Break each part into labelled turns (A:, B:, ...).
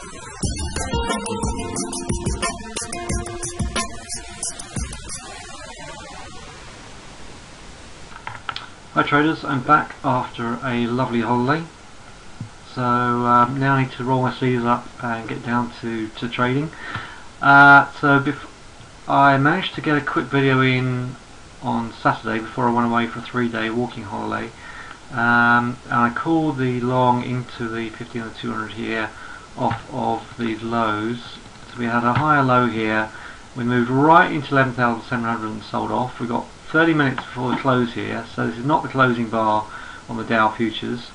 A: Hi traders, I'm back after a lovely holiday. So now I need to roll my sleeves up and get down to trading. I managed to get a quick video in on Saturday before I went away for a 3-day walking holiday. And I called the long into the 50 and the 200 here off of these lows. So we had a higher low here. We moved right into 11,700 and sold off. We got 30 minutes before the close here, so this is not the closing bar on the Dow futures,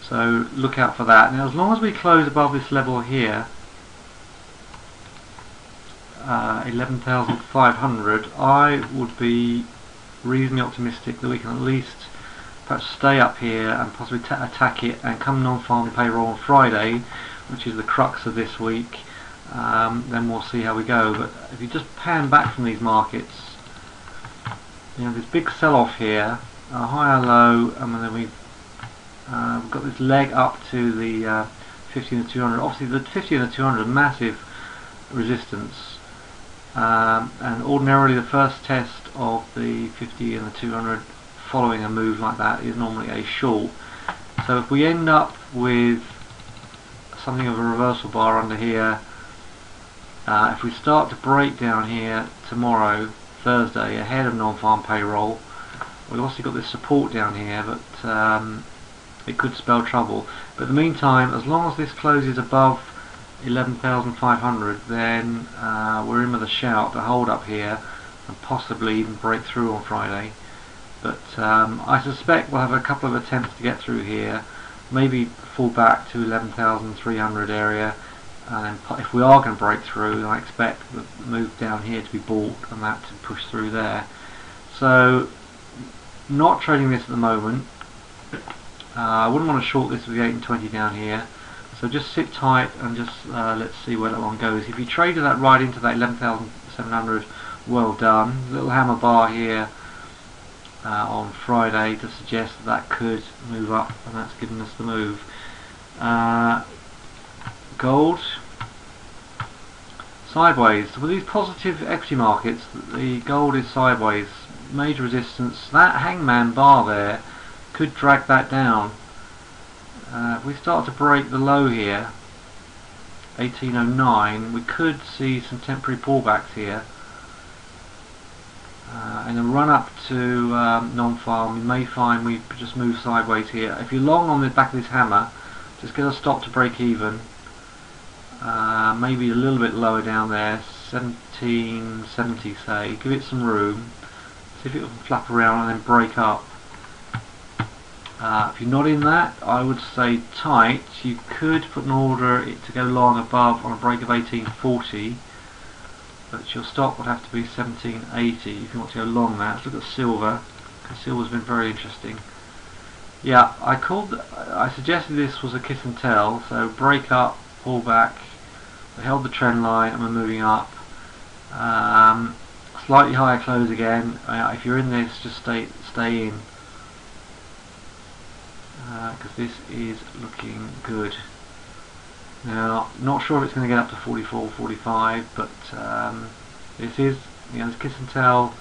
A: so look out for that. Now as long as we close above this level here, 11,500, I would be reasonably optimistic that we can at least perhaps stay up here and possibly attack it and come non-farm payroll on Friday, which is the crux of this week. Then we'll see how we go. But if you just pan back from these markets, you know, this big sell-off here, a higher low, and then we've got this leg up to the 50 and the 200. Obviously the 50 and the 200 massive resistance, and ordinarily the first test of the 50 and the 200 following a move like that is normally a short. So if we end up with something of a reversal bar under here, if we start to break down here tomorrow, Thursday, ahead of non-farm payroll, we've also got this support down here, but it could spell trouble. But in the meantime, as long as this closes above 11,500, then we're in with a shout to hold up here and possibly even break through on Friday. But I suspect we'll have a couple of attempts to get through here, maybe fall back to 11,300 area. And if we are going to break through, I expect the move down here to be bought and that to push through there. So, not trading this at the moment. I wouldn't want to short this with the 8 and 20 down here. So just sit tight and just let's see where that one goes. If you traded that right into that 11,700, well done. Little hammer bar here on Friday to suggest that that could move up, and that's given us the move. Gold sideways. With these positive equity markets, the gold is sideways. Major resistance. That hangman bar there could drag that down. If we start to break the low here, 1809, we could see some temporary pullbacks here. In the run up to non-farm, we may find we just move sideways here. If you're long on the back of this hammer, just get a stop to break even. Maybe a little bit lower down there, 1770 say, give it some room, see if it can flap around and then break up. If you're not in that, I would say tight. You could put an order it to go long above on a break of 1840, but your stop would have to be 1780 if you want to go long that. Let's look at silver, because silver's been very interesting. Yeah, I suggested this was a kiss and tell, so break up, pull back. We held the trend line and we're moving up. Slightly higher close again. If you're in this, just stay in, because this is looking good. Now, not sure if it's going to get up to 44, 45, but this is, you know, this kiss and tell,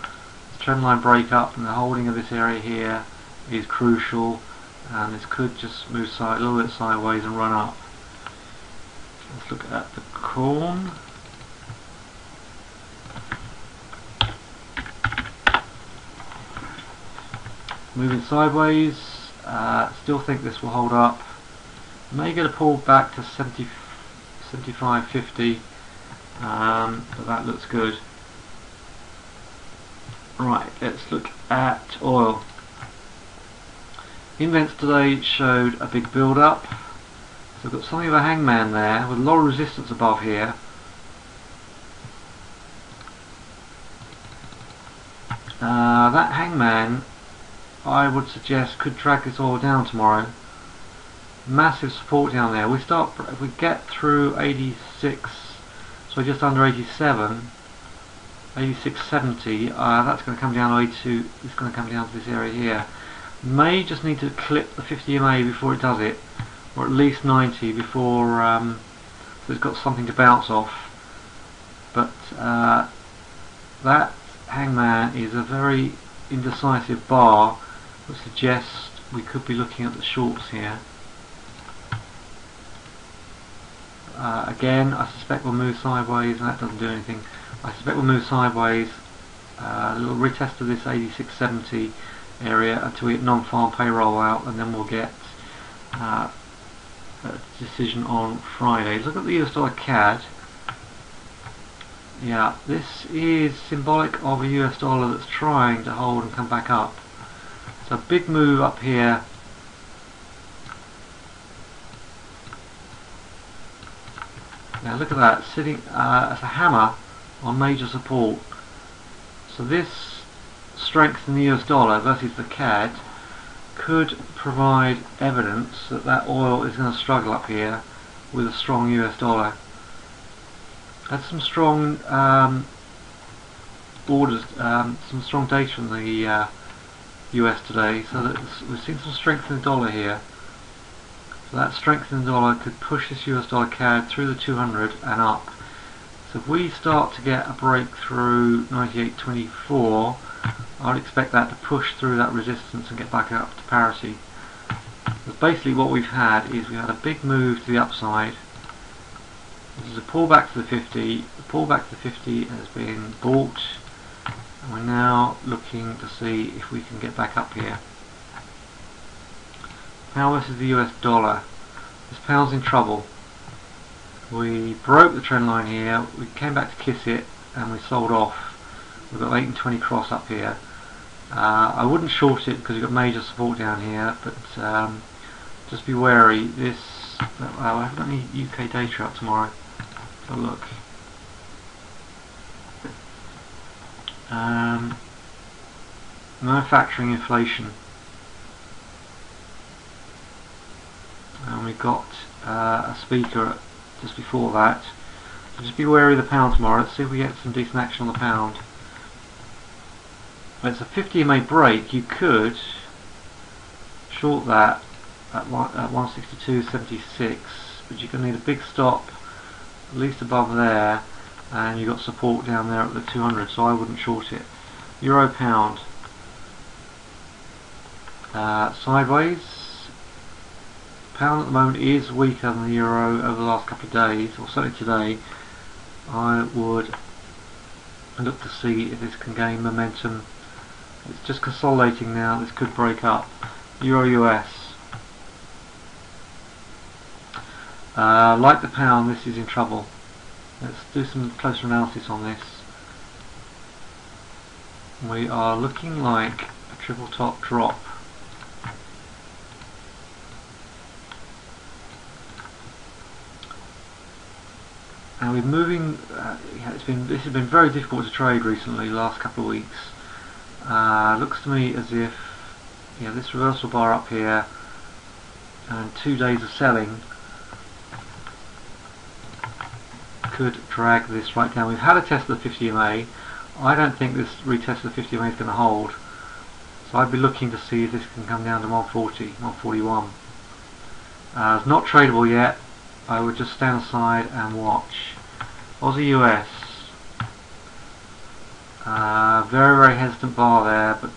A: this trend line break up, and the holding of this area here is crucial. And this could just move a little bit sideways and run up. Let's look at the corn. Moving sideways. Still think this will hold up. May get a pull back to 75.50, but that looks good. Right, let's look at oil. Invents today showed a big build up. So we've got something of a hangman there with a lot of resistance above here. That hangman, I would suggest, could drag this oil down tomorrow. Massive support down there. If we get through 86, so just under 87, 86.70, that's going to come down to 82. It's going to come down to this area here. May just need to clip the 50 MA before it does it, or at least 90 before so it's got something to bounce off. But that hangman is a very indecisive bar, which suggests we could be looking at the shorts here. Again, I suspect we'll move sideways, and that doesn't do anything. I suspect we'll move sideways, a little retest of this 86.70 area until we get non-farm payroll out, and then we'll get a decision on Friday. Look at the US dollar CAD. Yeah, this is symbolic of a US dollar that's trying to hold and come back up. So a big move up here. Now look at that, sitting as a hammer on major support. So this strength in the US dollar versus the CAD could provide evidence that that oil is going to struggle up here with a strong US dollar. Had some strong orders, some strong data from the US today, so that we've seen some strength in the dollar here. So that strength in the dollar could push this US dollar CAD through the 200 and up. So if we start to get a break through 98.24, I would expect that to push through that resistance and get back up to parity. But basically what we've had is we've had a big move to the upside. This is a pullback to the 50. The pullback to the 50 has been bought, and we're now looking to see if we can get back up here. Pound versus the US dollar. This pound's in trouble. We broke the trend line here, we came back to kiss it, and we sold off. We've got 8 and 20 cross up here. I wouldn't short it because you've got major support down here, but just be wary. This, I haven't got any UK data up tomorrow. Have a look. Manufacturing inflation. And we've got a speaker just before that. So just be wary of the pound tomorrow. Let's see if we get some decent action on the pound. When it's a 50 EMA break, you could short that at 162.76, but you're going to need a big stop at least above there, and you've got support down there at the 200, so I wouldn't short it. Euro pound. Sideways. Pound at the moment is weaker than the euro over the last couple of days, or certainly today. I would look to see if this can gain momentum. It's just consolidating now. This could break up. Euro US. Like the pound, this is in trouble. Let's do some closer analysis on this. We are looking like a triple top drop. And we're moving. This has been very difficult to trade recently. The last couple of weeks. Looks to me as if this reversal bar up here and 2 days of selling could drag this right down. We've had a test of the 50 EMA. I don't think this retest of the 50 EMA is going to hold. So I'd be looking to see if this can come down to 140, 141. It's not tradable yet. I would just stand aside and watch. Aussie US. Very, very hesitant bar there, but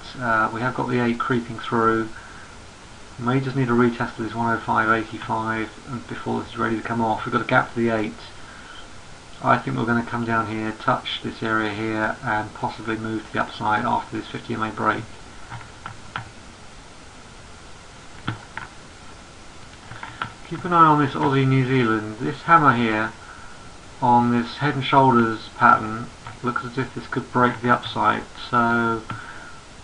A: we have got the 8 creeping through. We may just need a retest of this 105.85 and before this is ready to come off. We've got a gap to the 8. I think we're going to come down here, touch this area here, and possibly move to the upside after this 50 EMA break. Keep an eye on this Aussie New Zealand. This hammer here on this head and shoulders pattern looks as if this could break the upside. So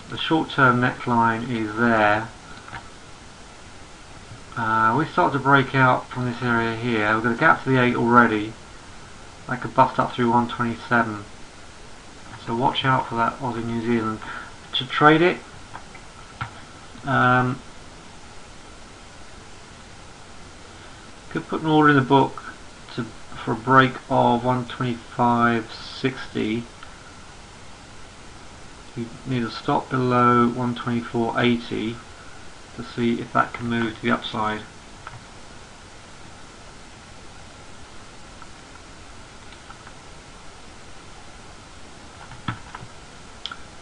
A: the short term neckline is there. We start to break out from this area here. We've got a gap to the 8 already. That could bust up through 127. So watch out for that Aussie New Zealand. To trade it, could put an order in the book for a break of 125.60. You need a stop below 124.80 to see if that can move to the upside.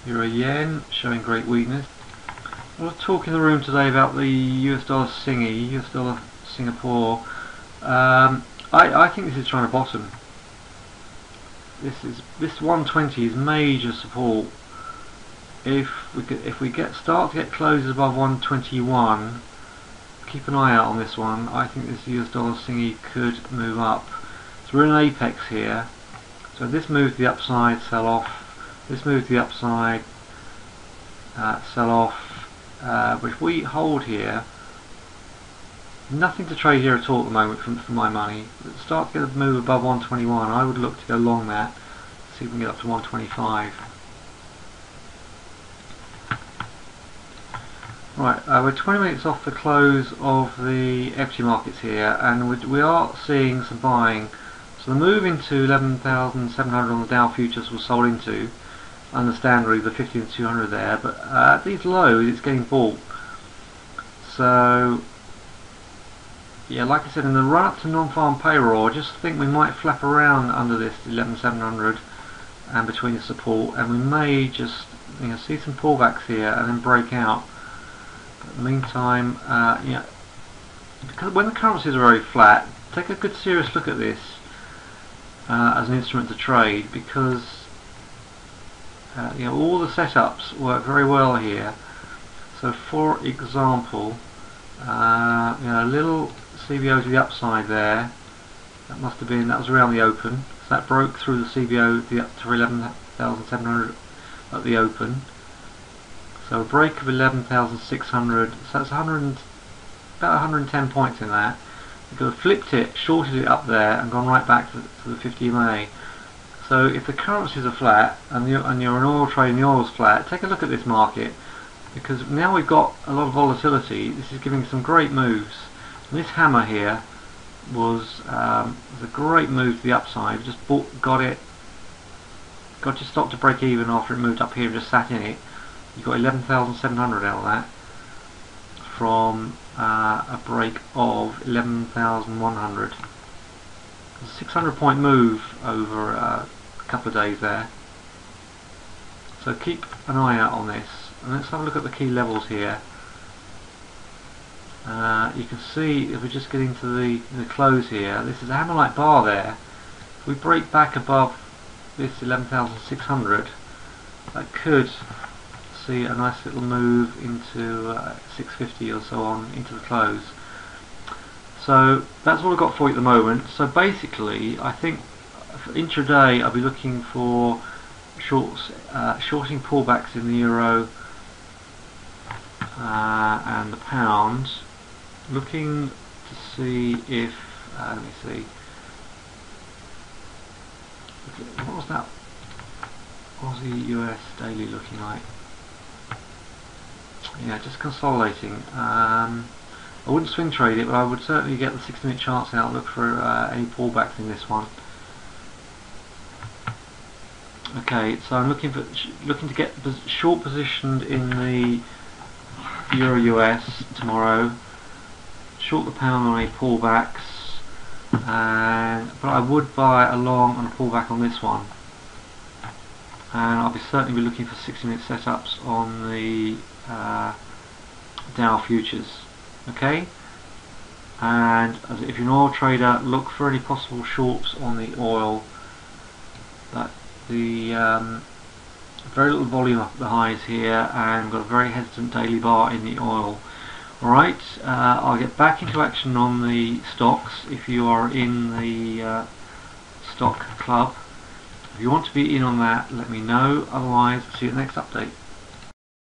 A: Euro yen showing great weakness. We'll talk in the room today about the US dollar Singy, US dollar Singapore. I think this is trying to bottom. This 120 is major support. If we start to get closes above 121, keep an eye out on this one. I think this US dollar Singy could move up. So we're in an apex here. So this moves to the upside, sell off. This moves to the upside, sell off. But if we hold here, nothing to trade here at all at the moment for my money. Start to get a move above 121. I would look to go long that. See if we can get up to 125. Right, we're 20 minutes off the close of the equity markets here, and we are seeing some buying. So the move into 11,700 on the Dow futures was sold into, understandably the 50 and 200 there, but at these lows it's getting bought. So yeah, like I said, in the run up to non-farm payroll, I just think we might flap around under this 11,700 and between the support, and we may just see some pullbacks here and then break out. But in the meantime, because when the currencies are very flat, take a good serious look at this as an instrument to trade, because all the setups work very well here. So for example, a little CBO to the upside there, that was around the open, so that broke through the CBO up to 11,700 at the open. So a break of 11,600, so that's about 110 points in that. You could have flipped it, shorted it up there and gone right back to the 50 MA. So if the currencies are flat and you're an oil trade and the oil's flat, take a look at this market, because now we've got a lot of volatility. This is giving some great moves. And this hammer here was a great move to the upside. Just got to stop to break even after it moved up here and just sat in it. You got 11,700 out of that from a break of 11,100. 600 point move over a couple of days there. So keep an eye out on this, and let's have a look at the key levels here. You can see if we're just getting to the close here, this is a hammer-like bar there. If we break back above this 11,600, that could see a nice little move into 650 or so on into the close. So that's all I've got for you at the moment. So basically, I think for intraday I'll be looking for shorting pullbacks in the euro and the pound. Looking to see if let me see. What was that? What was the US daily looking like? Yeah, just consolidating. I wouldn't swing trade it, but I would certainly get the 60-minute charts out, look for any pullbacks in this one. Okay, so I'm looking to get short positioned in the Euro US tomorrow. Short the pound on any pullbacks, but I would buy a long on a pullback on this one. And I'll certainly be looking for 60-minute setups on the Dow futures. Okay, and if you're an oil trader, look for any possible shorts on the oil. That the very little volume up at the highs here, and got a very hesitant daily bar in the oil. Alright, I'll get back into action on the stocks if you are in the stock club. If you want to be in on that, let me know. Otherwise, see you at the next update.